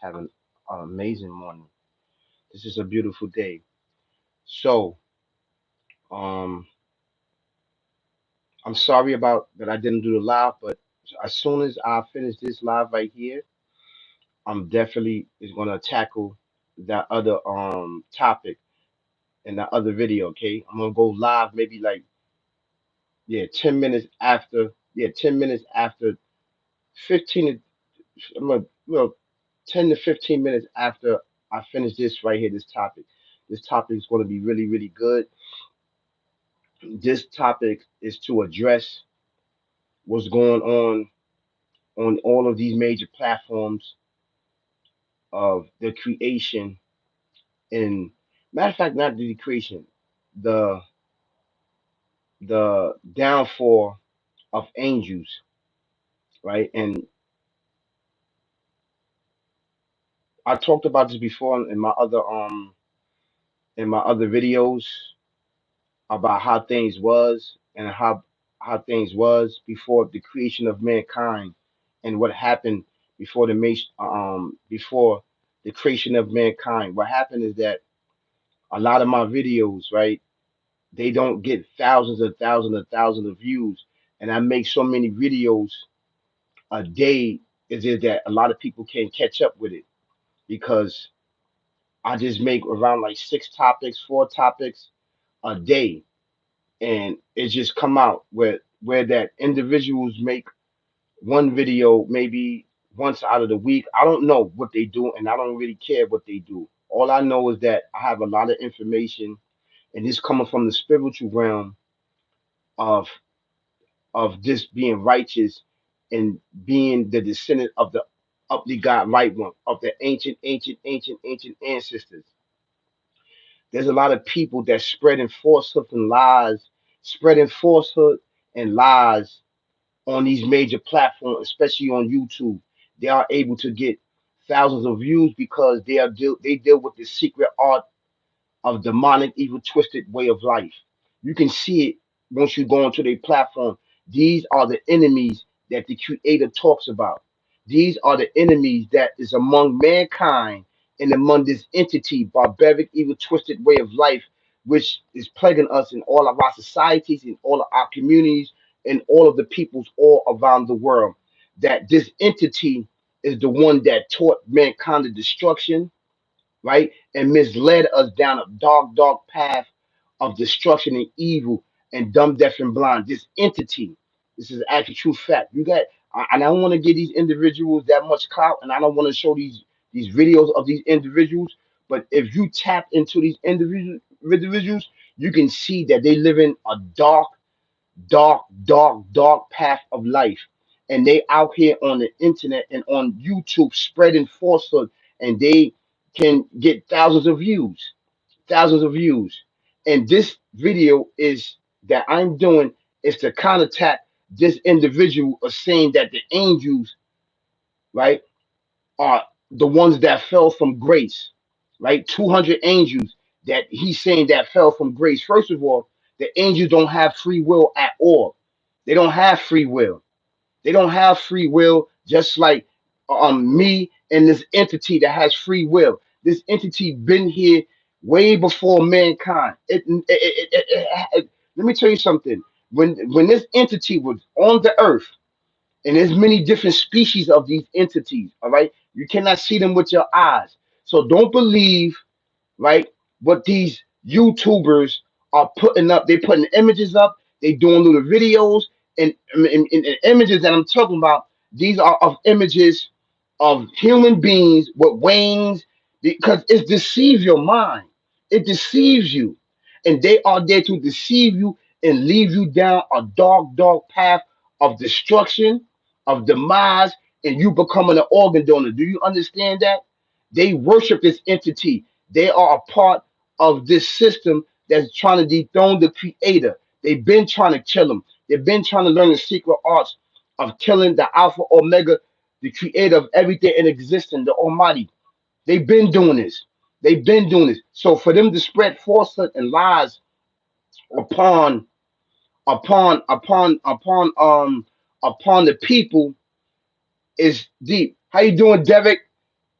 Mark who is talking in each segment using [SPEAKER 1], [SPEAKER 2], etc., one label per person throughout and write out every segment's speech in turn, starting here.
[SPEAKER 1] have an amazing morning. This is a beautiful day. So, um, I'm sorry about that I didn't do the live, but as soon as I finish this live right here, I'm definitely is gonna tackle that other topic in that other video. Okay, I'm gonna go live maybe like 10 minutes after 10 minutes after 15 I'm gonna, well 10 to 15 minutes after I finish this right here, this topic. This topic is going to be really, really good. This topic is to address what's going on all of these major platforms of the creation and matter of fact, not the creation, the the downfall of angels, right? And I talked about this before in my other videos about how things was and how things was before the creation of mankind and what happened before before the creation of mankind. What happened is that a lot of my videos, right, they don't get thousands of views, and I make so many videos a day. Is it that a lot of people can't catch up with it because I just make around like six topics, four topics a day, and it just come out where that individuals make one video maybe once out of the week. I don't know what they do, and I don't really care what they do. All I know is that I have a lot of information, and this coming from the spiritual realm of this being righteous and being the descendant of the God right one of the ancient ancestors. There's a lot of people that spreading falsehood and lies, spreading falsehood and lies on these major platforms, especially on YouTube. They are able to get thousands of views because they deal with the secret art of demonic, evil, twisted way of life. You can see it once you go onto their platform. These are the enemies that the Creator talks about. These are the enemies that is among mankind and among this entity, barbaric, evil, twisted way of life, which is plaguing us in all of our societies, in all of our communities, and all of the peoples all around the world. That this entity is the one that taught mankind the destruction, right? And misled us down a dark, dark path of destruction and evil and dumb, deaf, and blind. This entity, this is actually true fact. And I don't want to give these individuals that much clout, and I don't want to show these videos of these individuals. But if you tap into these individuals, you can see that they live in a dark, dark path of life. And they out here on the internet and on YouTube spreading falsehood, and they can get thousands of views. And this video is that I'm doing is to counterattack this individual of saying that the angels, right, are the ones that fell from grace, right? 200 angels that he's saying that fell from grace. First of all, the angels don't have free will at all. They don't have free will. They don't have free will, just like me and this entity that has free will. This entity been here way before mankind. Let me tell you something. When this entity was on the earth, and there's many different species of these entities, all right? You cannot see them with your eyes. So don't believe, right, what these YouTubers are putting up. They're putting images up, they doing little videos, and images that I'm talking about, these are of images of human beings with wings because it deceives your mind. It deceives you. And they are there to deceive you and leave you down a dark path of destruction, of demise, and you becoming an organ donor. Do you understand that? They worship this entity. They are a part of this system that's trying to dethrone the creator. They've been trying to kill him. They've been trying to learn the secret arts of killing the Alpha Omega, the creator of everything in existence, the Almighty. They've been doing this. They've been doing this. So for them to spread falsehood and lies upon upon the people is deep. How you doing, Derek?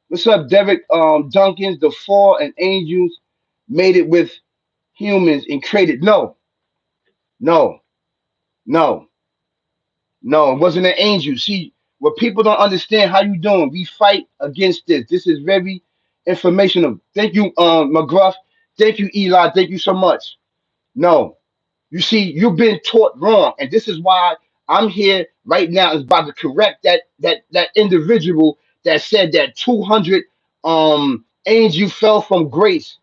[SPEAKER 1] What's up, Derek Duncans? The fall and angels made it with humans and created. No, no, no, no. It wasn't an angel. See, what people don't understand, how you doing? We fight against this. This is very informational. Thank you, McGruff. Thank you, Eli. Thank you so much. No. You see, you've been taught wrong, and this is why I'm here right now is about to correct that individual that said that 200 angels fell from grace,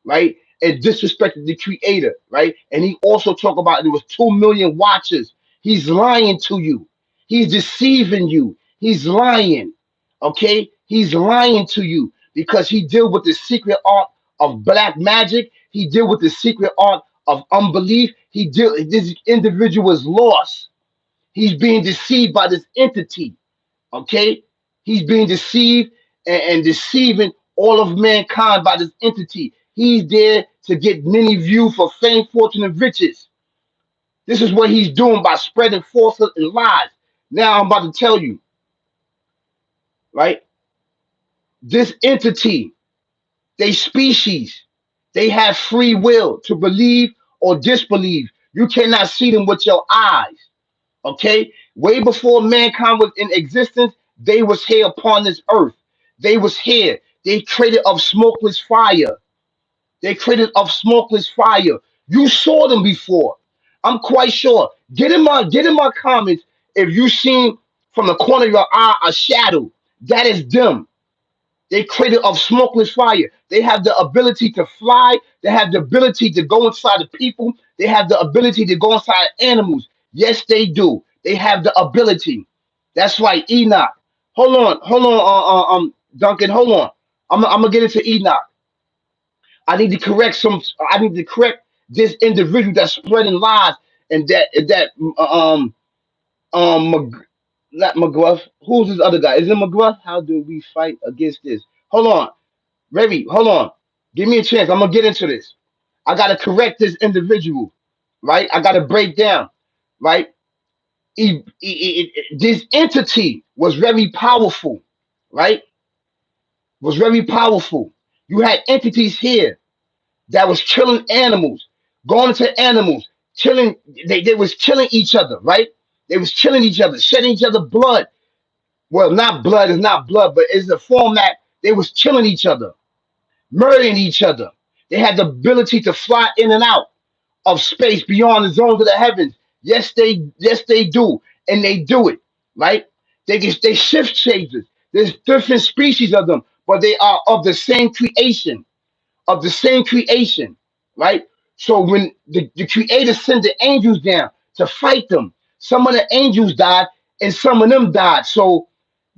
[SPEAKER 1] right? And disrespected the creator, right? And he also talked about there was 2 million watchers. He's lying to you. He's deceiving you. He's lying. Okay? He's lying to you because he deal with the secret art of black magic. He deal with the secret art of unbelief. This individual is lost. He's being deceived by this entity. Okay? He's being deceived and deceiving all of mankind by this entity. He's there to get many views for fame, fortune, and riches. This is what he's doing by spreading falsehood and lies. Now I'm about to tell you, right? This entity, they species, they have free will to believe or disbelieve. You cannot see them with your eyes. Okay, way before mankind was in existence, they was here upon this earth. They was here. They created of smokeless fire. They created of smokeless fire. You saw them before. I'm quite sure. Get in my comments if you seen from the corner of your eye a shadow. That is them. They created of smokeless fire. They have the ability to fly. They have the ability to go inside of people. They have the ability to go inside animals. Yes, they do. They have the ability. That's right, Enoch. Hold on, Duncan. Hold on. I'm gonna get into Enoch. I need to correct some. I need to correct this individual that's spreading lies and that not McGruff. Who's this other guy? Is it McGruff? How do we fight against this? Hold on. Remy, hold on. Give me a chance. I'm gonna get into this. I gotta correct this individual, right? I gotta break down, right? This entity was very powerful, right? Was very powerful. You had entities here that was killing animals, going to animals, killing. They was killing each other, right? They was killing each other, shedding each other blood. Well, not blood is not blood, but it's the form that they was killing each other, murdering each other. They had the ability to fly in and out of space beyond the zones of the heavens. Yes they do, and they do it right. They shift shapers. There's different species of them, but they are of the same creation, right? So when the creator sent the angels down to fight them, some of the angels died and some of them died. So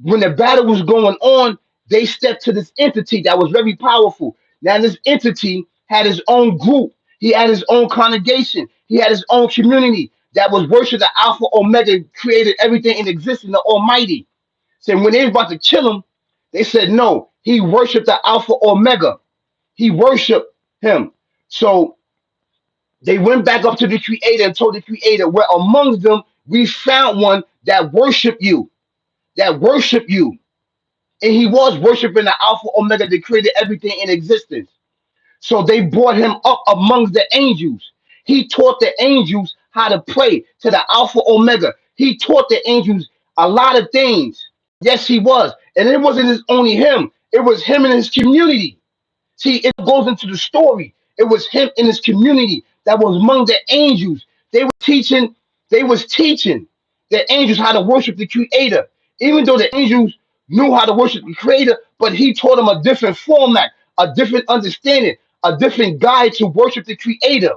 [SPEAKER 1] when the battle was going on, they stepped to this entity that was very powerful. Now, this entity had his own group, he had his own congregation, he had his own community that was worshiping the Alpha Omega, created everything in existence, the Almighty. So when they was about to kill him, they said, no, he worshiped the Alpha Omega. He worshiped him. So they went back up to the Creator and told the Creator, well, amongst them, we found one that worshiped you, that worshiped you. And he was worshiping the Alpha Omega that created everything in existence. So they brought him up amongst the angels. He taught the angels how to pray to the Alpha Omega. He taught the angels a lot of things. Yes, he was. And it wasn't just only him, it was him and his community. See, it goes into the story. It was him and his community that was among the angels. They was teaching the angels how to worship the creator. Even though the angels knew how to worship the creator, but he taught them a different format, a different understanding, a different guide to worship the creator.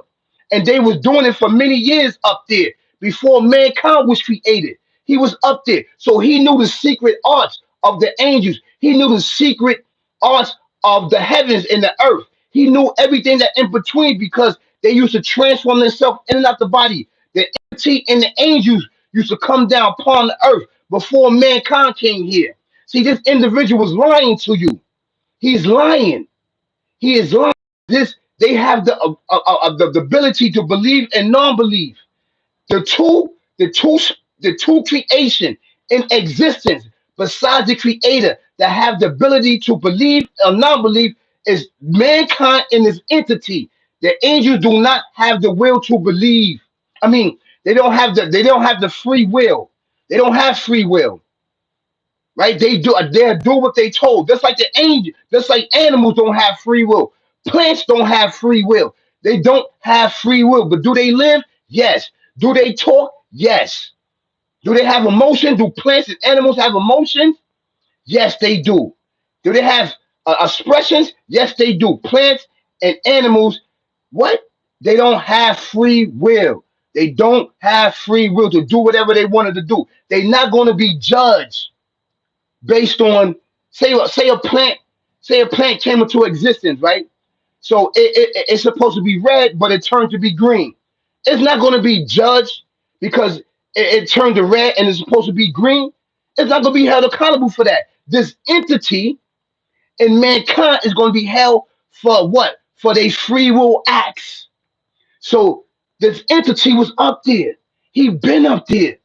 [SPEAKER 1] And they was doing it for many years up there before mankind was created. He was up there. So he knew the secret arts of the angels. He knew the secret arts of the heavens and the earth. He knew everything that in between because they used to transform themselves in and out the body. The entity and the angels used to come down upon the earth before mankind came here. See, this individual was lying to you. He's lying. He is lying. This they have the ability to believe and non-believe. The two the two the two creation in existence besides the creator that have the ability to believe or not believe is mankind in this entity. The angels do not have the will to believe. I mean, they don't have the free will. They don't have free will, right? They do what they told. Just like the angel, just like animals don't have free will. Plants don't have free will. They don't have free will. But do they live? Yes. Do they talk? Yes. Do they have emotion? Do plants and animals have emotions? Yes, they do. Do they have expressions? Yes, they do. Plants and animals, what? They don't have free will. They don't have free will to do whatever they wanted to do. They're not going to be judged based on say a plant came into existence, right? So it's supposed to be red, but it turned to be green. It's not going to be judged because it turned to red and it's supposed to be green. It's not going to be held accountable for that. This entity in mankind is going to be held for what? For their free will acts. So this entity was up there. He been up there.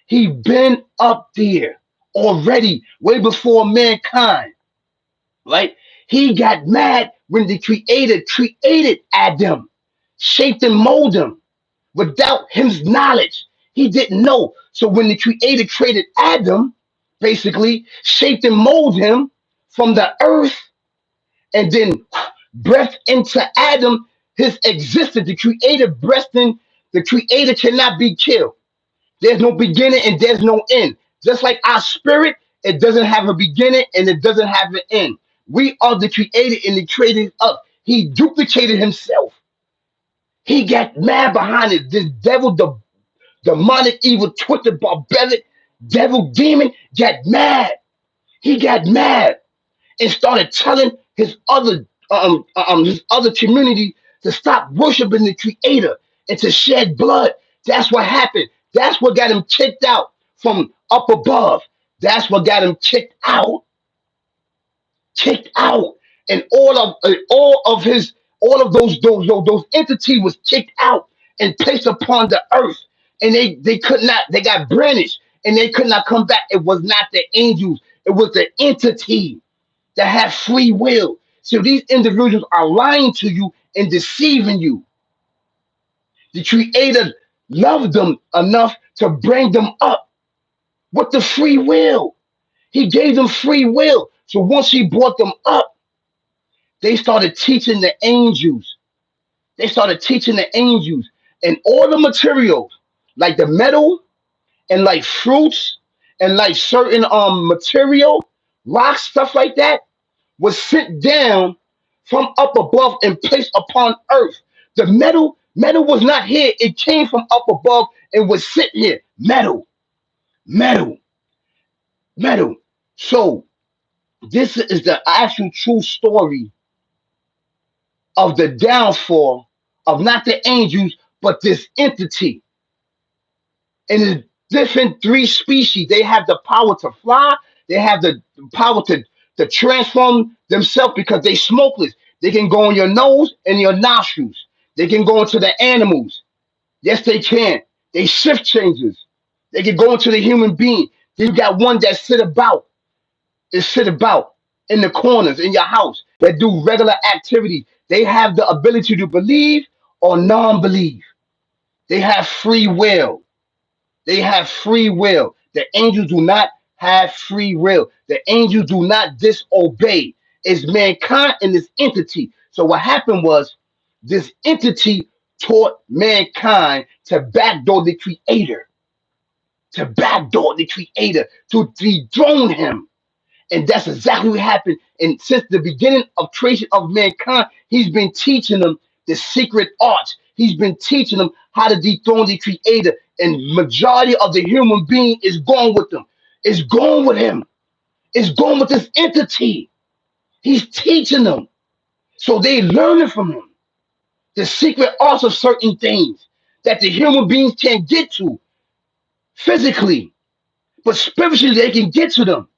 [SPEAKER 1] He been up there already, way before mankind, right? He got mad when the creator created Adam, shaped and molded him without his knowledge. He didn't know. So when the creator created Adam, basically shaped and molded him from the earth and then breathed into Adam his existence. The creator breathed in, the creator cannot be killed. There's no beginning and there's no end. Just like our spirit, it doesn't have a beginning and it doesn't have an end. We are the creator and the created up. He duplicated himself. He got mad behind it. This devil, the demonic, evil, twisted, barbaric devil demon got mad. He got mad and started telling his other community to stop worshiping the creator and to shed blood. That's what happened. That's what got him kicked out from up above. That's what got him kicked out, and all of those entities was kicked out and placed upon the earth, and they could not. They got banished, and they could not come back. It was not the angels. It was the entity that have free will. So these individuals are lying to you and deceiving you. The Creator loved them enough to bring them up with the free will. He gave them free will. So once He brought them up, they started teaching the angels. They started teaching the angels and all the materials, like the metal and like fruits and like certain material, rocks, stuff like that was sent down from up above and placed upon earth. The metal was not here. It came from up above and was sitting here. Metal, metal. So this is the actual true story of the downfall of not the angels, but this entity. And it's different three species. They have the power to fly. They have the power to transform themselves because they smokeless. They can go in your nose and your nostrils. They can go into the animals. Yes, they can. They shift changes. They can go into the human being. Then you got one that sit about in the corners in your house that do regular activities. They have the ability to believe or non-believe. They have free will. They have free will. The angels do not have free will. The angels do not disobey. It's mankind and this entity. So what happened was this entity taught mankind to backdoor the creator, to dethrone him. And that's exactly what happened. And since the beginning of creation of mankind, he's been teaching them the secret arts. He's been teaching them how to dethrone the creator. And majority of the human being is going with them. It's going with him. It's going with this entity. He's teaching them. So they learning from him. The secret arts of certain things that the human beings can't get to physically, but spiritually they can get to them.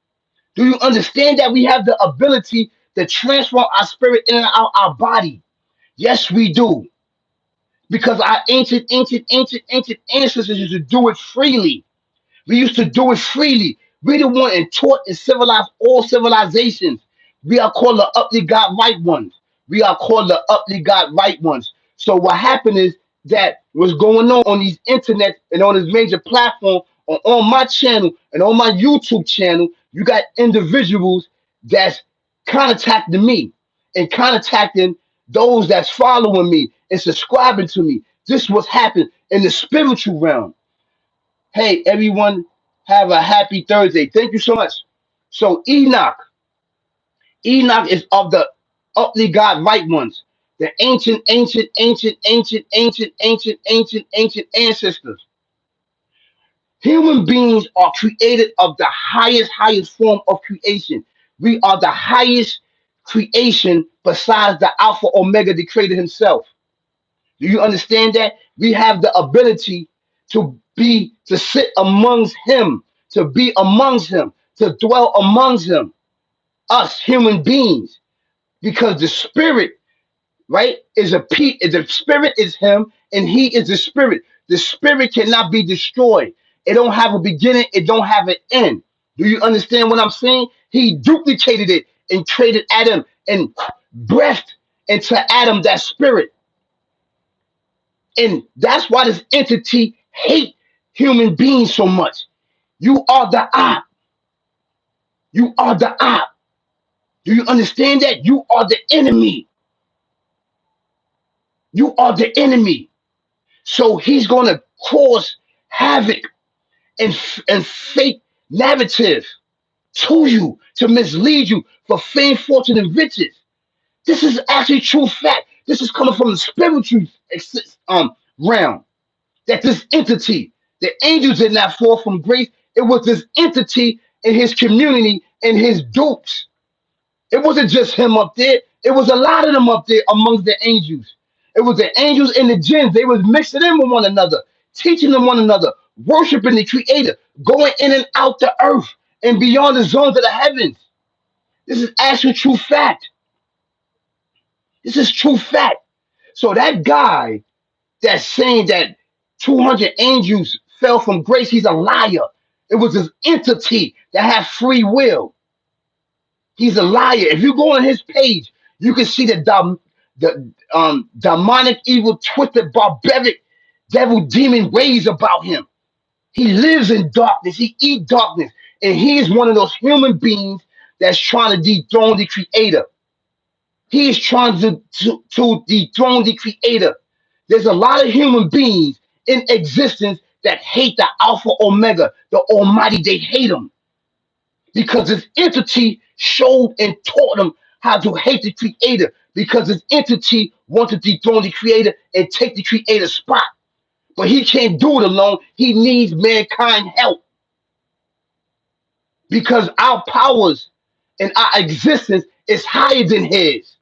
[SPEAKER 1] Do you understand that we have the ability to transform our spirit in and out our body? Yes, we do. Because our ancient ancestors used to do it freely. We used to do it freely. We the one and taught and civilized all civilizations. We are called the uply God right ones. We are called the uply God right ones. So what happened is that what's going on these internet and on this major platform, on my channel and on my YouTube channel, you got individuals that's contacting me and contacting those that's following me and subscribing to me. This was happening in the spiritual realm. Hey, everyone, have a happy Thursday. Thank you so much. So Enoch is of the uply God right ones, the ancient ancestors. Human beings are created of the highest form of creation. We are the highest creation besides the Alpha Omega, the Creator Himself. Do you understand that? We have the ability to sit amongst Him, to be amongst Him, to dwell amongst Him, us human beings, because the Spirit, right, is a pe. The Spirit is Him, and He is the Spirit. The Spirit cannot be destroyed. It don't have a beginning. It don't have an end. Do you understand what I'm saying? He duplicated it and created Adam and breathed into Adam that spirit. And that's why this entity hate human beings so much. You are the op. You are the op. Do you understand that? You are the enemy. You are the enemy. So he's going to cause havoc and fake narrative to you to mislead you for fame, fortune, and riches. This is actually true fact. This is coming from the spiritual realm. That this entity, the angels did not fall from grace. It was this entity in his community and his dupes. It wasn't just him up there. It was a lot of them up there amongst the angels. It was the angels and the jinns. They was mixing in with one another, teaching them one another, worshiping the Creator, going in and out the earth and beyond the zones of the heavens. This is actual true fact. This is true fact. So that guy that's saying that 200 angels fell from grace, he's a liar. It was this entity that had free will. He's a liar. If you go on his page, you can see the demonic, evil, twisted, barbaric, devil, demon ways about him. He lives in darkness. He eats darkness, and he is one of those human beings that's trying to dethrone the Creator. He is trying to dethrone the Creator. There's a lot of human beings in existence that hate the Alpha Omega, the Almighty. They hate him because this entity showed and taught them how to hate the Creator because this entity wanted to dethrone the Creator and take the Creator's spot. But he can't do it alone. He needs mankind help because our powers and our existence is higher than his.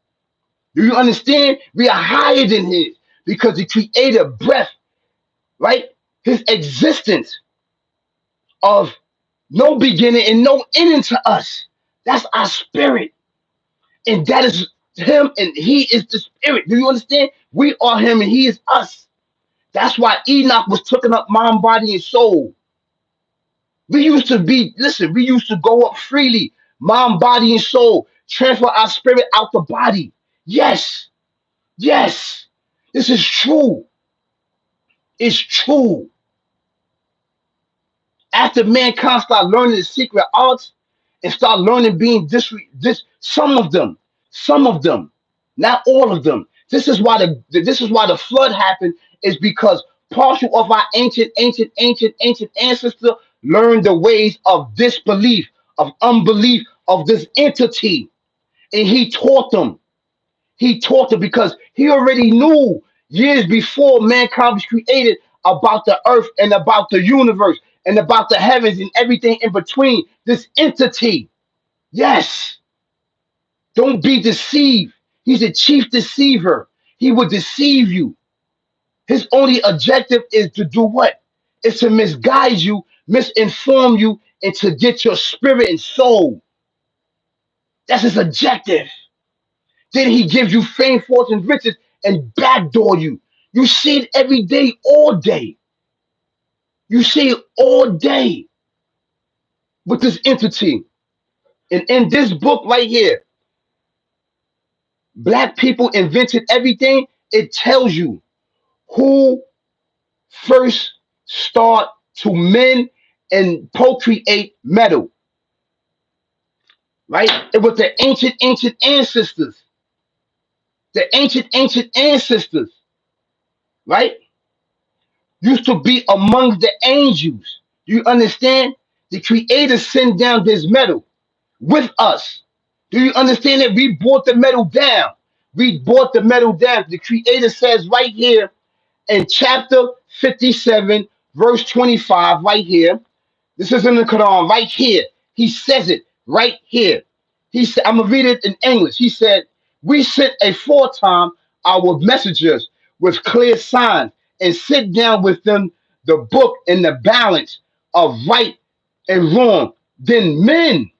[SPEAKER 1] Do you understand? We are higher than his because the Creator breath, right? His existence of no beginning and no ending to us. That's our spirit. And that is him and he is the spirit. Do you understand? We are him and he is us. That's why Enoch was taking up mind, body, and soul. We used to be, listen, we used to go up freely, mind, body, and soul, transfer our spirit out the body. Yes, yes, this is true. It's true. After mankind start learning the secret arts and start learning being this some of them, not all of them. This is why the flood happened is because partial of our ancient ancestor learned the ways of disbelief, of unbelief of this entity, and he taught them. He taught them because he already knew years before mankind was created about the earth and about the universe and about the heavens and everything in between. This entity. Yes. Don't be deceived. He's a chief deceiver. He will deceive you. His only objective is to do what? It's to misguide you, misinform you, and to get your spirit and soul. That's his objective. Then he gives you fame, fortune, riches, and backdoor you. You see it every day, all day. You see it all day. with this entity. And in this book right here, Black people invented everything. It tells you who first start to mend and procreate metal, right? It was the ancient ancestors, the ancient ancestors, right? Used to be among the angels. You understand? The creator sent down this metal with us. Do you understand that we brought the metal down? We brought the metal down. The creator says right here in chapter 57, verse 25, right here. This is in the Quran, right here. He says it right here. He said, I'm gonna read it in English. He said, we sent aforetime our messengers with clear signs and sit down with them the book and the balance of right and wrong. Then men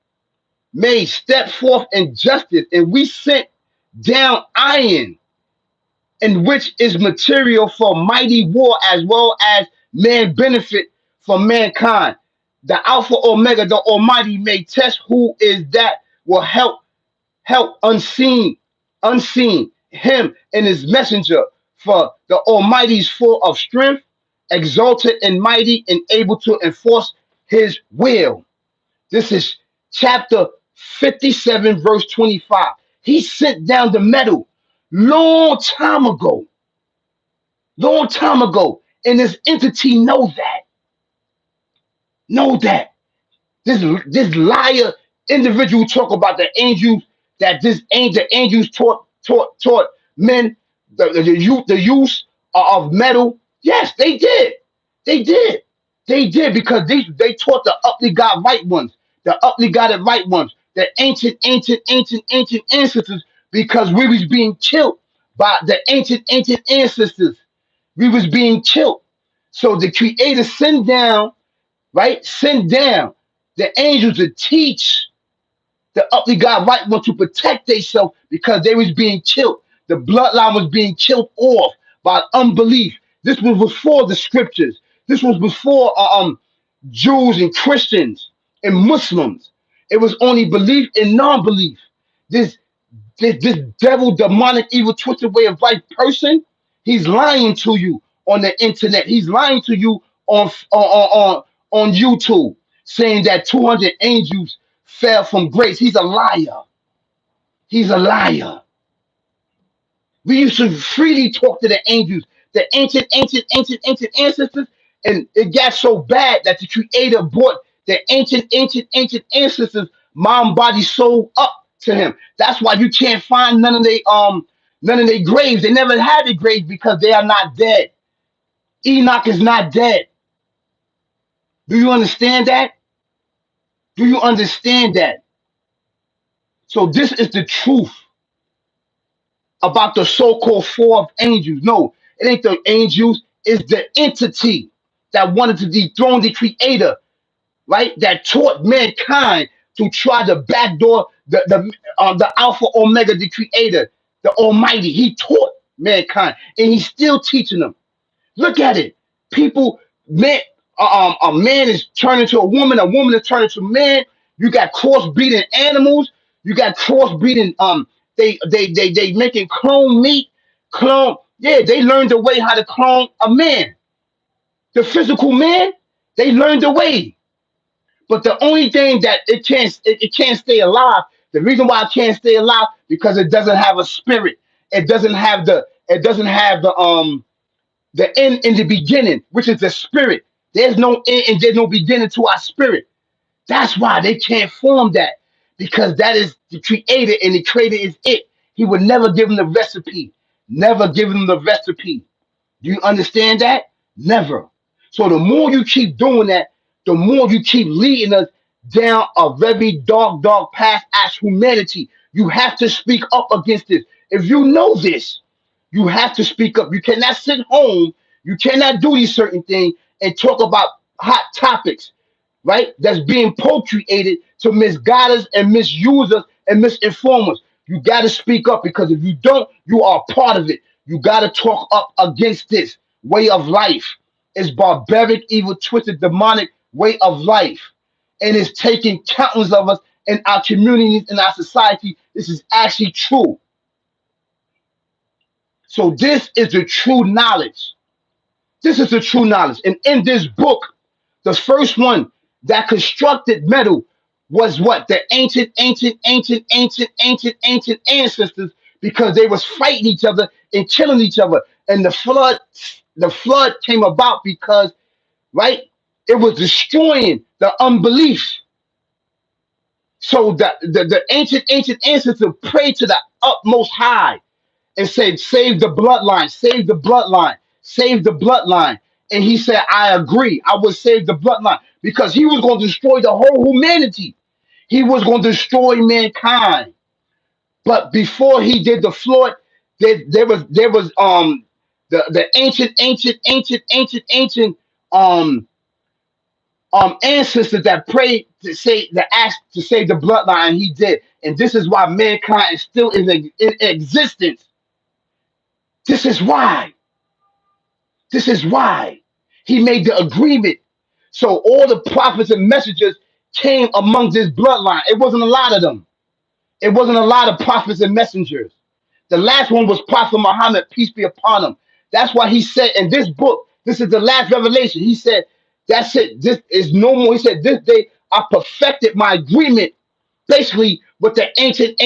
[SPEAKER 1] may step forth in justice, and we sent down iron, in which is material for mighty war as well as man benefit for mankind. The Alpha Omega, the Almighty, may test who is that will help unseen him and his messenger. For the Almighty is full of strength, exalted and mighty, and able to enforce his will. This is chapter 57, verse 25. He sent down the metal long time ago, long time ago. And this entity know that. This liar individual talk about the angels, that the angels taught men the use of metal. Yes, they did. They did. They did because they taught the uply God right ones, the uply God right ones, the ancient ancestors, because we was being killed by the ancient ancestors. We was being killed. So the creator sent down, right? Send down the angels to teach the uply God right one to protect themselves because they was being killed. The bloodline was being killed off by unbelief. This was before the scriptures. This was before Jews and Christians and Muslims. It was only belief and non-belief. This this devil, demonic, evil, twisted way of life person, he's lying to you on the internet. He's lying to you on YouTube, saying that 200 angels fell from grace. He's a liar. He's a liar. We used to freely talk to the angels, the ancient ancestors, and it got so bad that the Creator brought the ancient ancestors, mind, body, soul up to Him. That's why you can't find none of their graves. They never had a grave because they are not dead. Enoch is not dead. Do you understand that? Do you understand that? So this is the truth about the so-called four of angels. No, it ain't the angels, it's the entity that wanted to dethrone the creator, right? That taught mankind to try to backdoor the Alpha Omega, the creator, the Almighty. He taught mankind and he's still teaching them. Look at it. People, man, a man is turning to a woman is turning to man. You got crossbreeding animals. You got crossbreeding. They making clone meat. Clone. Yeah, they learned the way how to clone a man. The physical man, they learned the way. But the only thing that it can't stay alive. The reason why it can't stay alive because it doesn't have a spirit. It doesn't have the end in the beginning, which is the spirit. There's no end and there's no beginning to our spirit. That's why they can't form that because that is the creator and the creator is it. He would never give them the recipe. Never give them the recipe. Do you understand that? Never. So the more you keep doing that, the more you keep leading us down a very dark path as humanity. You have to speak up against this. If you know this, you have to speak up. You cannot sit home. You cannot do these certain things and talk about hot topics, right? That's being procreated to misguide us and misuse us and misinform us. You got to speak up because if you don't, you are part of it. You got to talk up against this way of life. It's barbaric, evil, twisted, demonic way of life. and it's taking countless of us in our communities, in our society. This is actually true. So this is the true knowledge. This is the true knowledge. And in this book, the first one that constructed metal was what? The ancient ancestors, because they was fighting each other and killing each other. And the flood came about because, right, it was destroying the unbelief. So the ancient ancestors prayed to the utmost high and said, save the bloodline, save the bloodline, save the bloodline. And he said, I agree. I will save the bloodline because he was going to destroy the whole humanity. He was going to destroy mankind. But before he did the flood, there was the ancient um ancestors that prayed to say that asked to save the bloodline. And he did. And this is why mankind is still in existence. This is why. This is why he made the agreement. So all the prophets and messengers came among this bloodline. It wasn't a lot of them. It wasn't a lot of prophets and messengers. The last one was Prophet Muhammad, peace be upon him. That's why he said in this book, this is the last revelation. He said, that's it. This is no more. He said, this day I perfected my agreement, basically with the ancient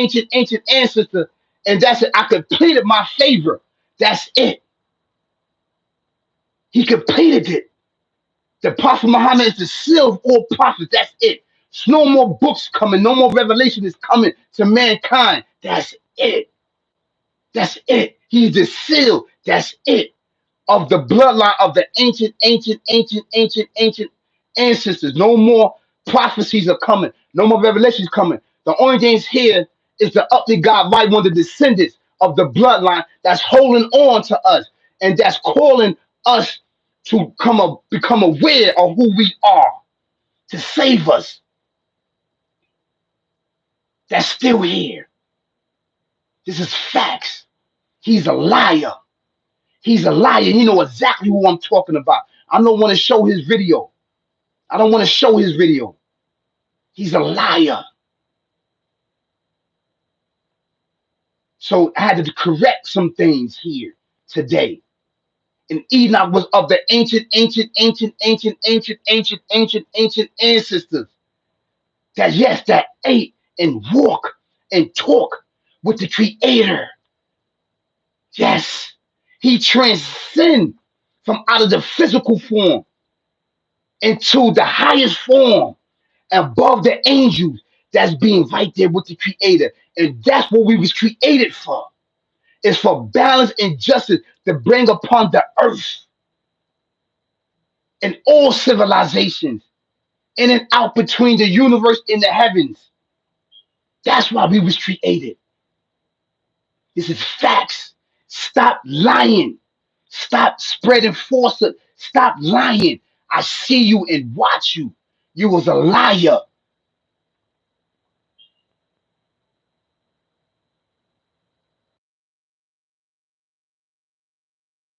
[SPEAKER 1] ancestor. And that's it. I completed my favor. That's it. He completed it. The Prophet Muhammad is the seal of all prophets. That's it. There's no more books coming. No more revelation is coming to mankind. That's it. That's it. He's the seal. That's it. Of the bloodline of the ancient ancestors. No more prophecies are coming. No more revelations coming. The only things here is the uply God, right one of the descendants of the bloodline that's holding on to us and that's calling us to become aware of who we are, to save us. That's still here. This is facts. He's a liar. He's a liar. You know exactly who I'm talking about. I don't want to show his video. I don't want to show his video. He's a liar. So I had to correct some things here today. And Enoch was of the ancient ancestors. That yes, that ate and walk and talk with the Creator. Yes, he transcend from out of the physical form into the highest form above the angels that's being right there with the Creator. And that's what we was created for. It's for balance and justice to bring upon the earth and all civilizations in and out between the universe and the heavens. That's why we was created. This is facts. Stop lying. Stop spreading falsehood. Stop lying. I see you and watch you. You was a liar.